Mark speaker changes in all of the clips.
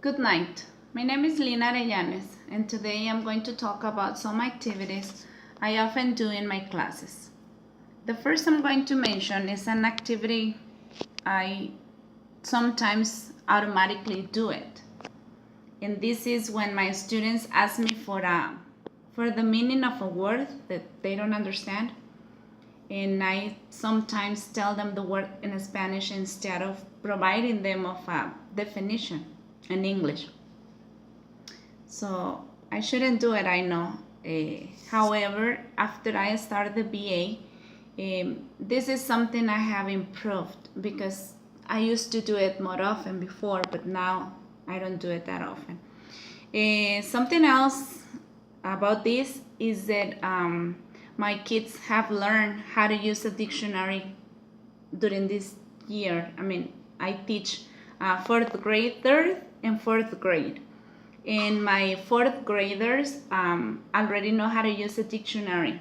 Speaker 1: Good night. My name is Lina Arellanes, and today I'm going to talk about some activities I often do in my classes. The first I'm going to mention is an activity I sometimes automatically do it. And this is when my students ask me for the meaning of a word that they don't understand. And I sometimes tell them the word in Spanish instead of providing them of a definition in English. So I shouldn't do it, I know. However, after I started the BA, this is something I have improved because I used to do it more often before, but now I don't do it that often. Something else about this is that my kids have learned how to use a dictionary during this year. I teach fourth grade, third and fourth grade. And my fourth graders already know how to use a dictionary.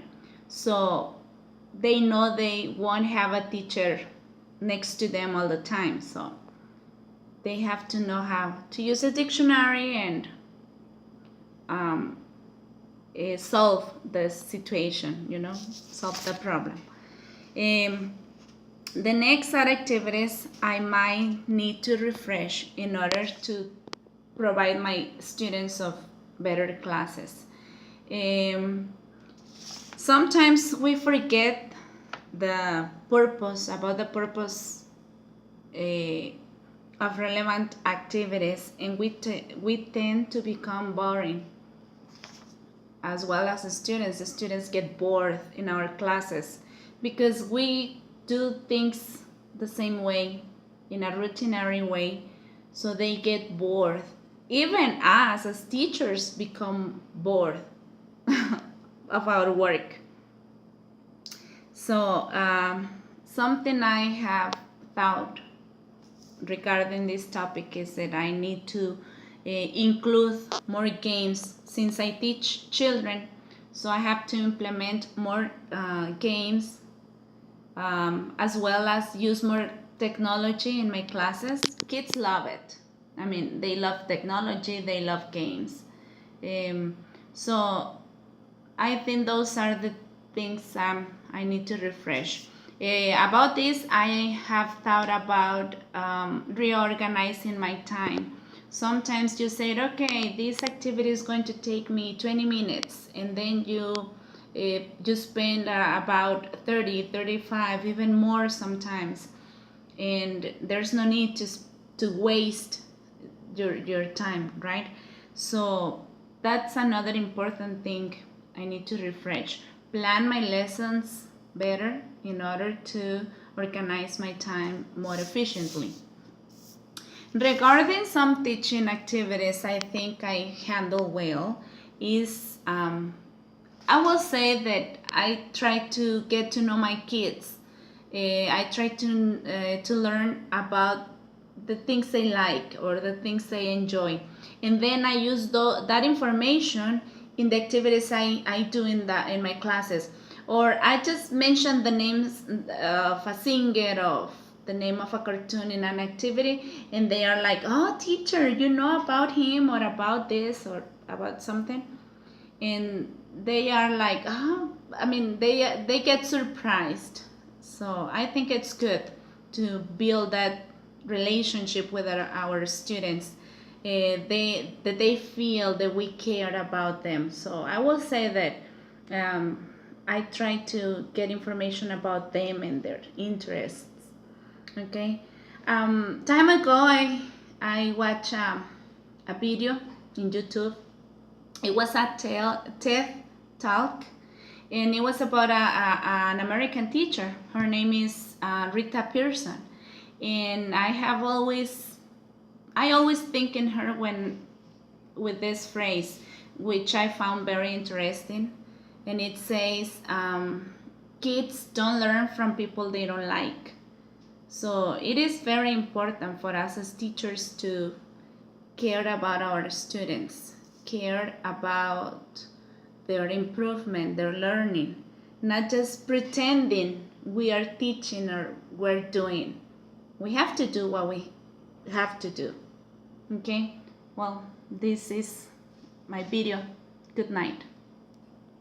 Speaker 1: So they know they won't have a teacher next to them all the time. So they have to know how to use a dictionary and solve the situation, solve the problem. The next are activities I might need to refresh in order to provide my students of better classes. Sometimes we forget the purpose of relevant activities, and we tend to become boring, as well as the students. The students get bored in our classes because we do things the same way, in a routinary way, so they get bored. Even us as teachers become bored of our work. So something I have thought regarding this topic is that I need to include more games since I teach children. So I have to implement more games, as well as use more technology in my classes. Kids love it. They love technology, they love games. So I think those are the things I need to refresh. About this, I have thought about reorganizing my time. Sometimes you said, okay, this activity is going to take me 20 minutes, and then you spend about 30, 35, even more sometimes. And there's no need to waste your time, right? So that's another important thing I need to refresh. Plan my lessons better in order to organize my time more efficiently. Regarding some teaching activities I think I handle well is I will say that I try to get to know my kids. I try to learn about the things they like or the things they enjoy, and then I use that information in the activities I do in my classes. Or I just mention the names of a singer, of the name of a cartoon in an activity, and they are like, oh teacher, you know about him or about this or about something. And they are like, oh, they get surprised. So I think it's good to build that relationship with our students. They feel that we care about them. So I will say that I try to get information about them and their interests. Okay. Time ago, I watched a video in YouTube. It was a TED talk, and it was about an American teacher. Her name is Rita Pearson, and I always think in her with this phrase, which I found very interesting, and it says, "Kids don't learn from people they don't like." So it is very important for us as teachers to care about our students, care about their improvement, their learning, not just pretending we are teaching or we're doing. We have to do what we have to do. Okay? well, this is my video. Good night.